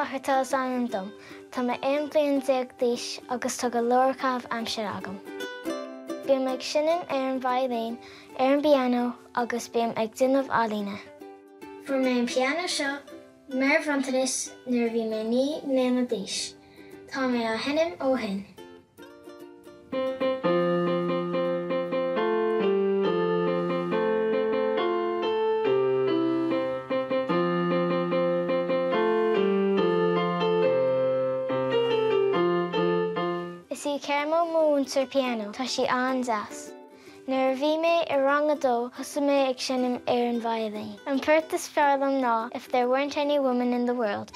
Fhlatharta an dom, tá mé aon bliain déag d'aois agus tá go leorcamh aimsir agam. Bíam ag sinan ar an bhliain, ar an pianó agus bíam ag duinmh ealaíne. Fuair mé an pianó seo mar bhrontanas nuair bhí mé 9 mbliana d'aois. Tá mé á hinnim ó shin. Is í cearmó múntar pianó tá sí an deas. Nuair bhí mé I rang a dó, thosa mé ag sinim ar an bhliain. An puirt is fearlam ná if there weren't any women in the world.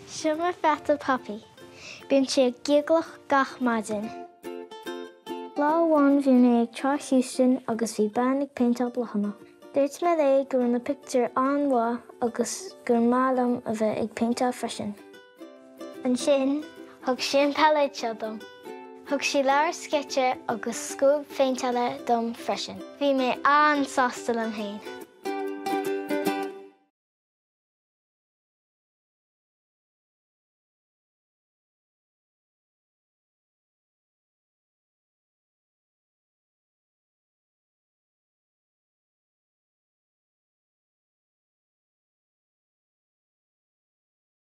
Siomra feta papi. Bíonn sé ag giaglach gach maidin. Lá bháin bhí mé ag Charles Houston agus bhí ban ag paintá blachana. Dúirt mé é gur na picture an bhá agus gur málam a bheith ag paintá freisin. An sin, thug sí an peleid seo dom. Thug sí leabhar sketche agus scúb féinteala dom freisin. Bhí mé an sástal am hain.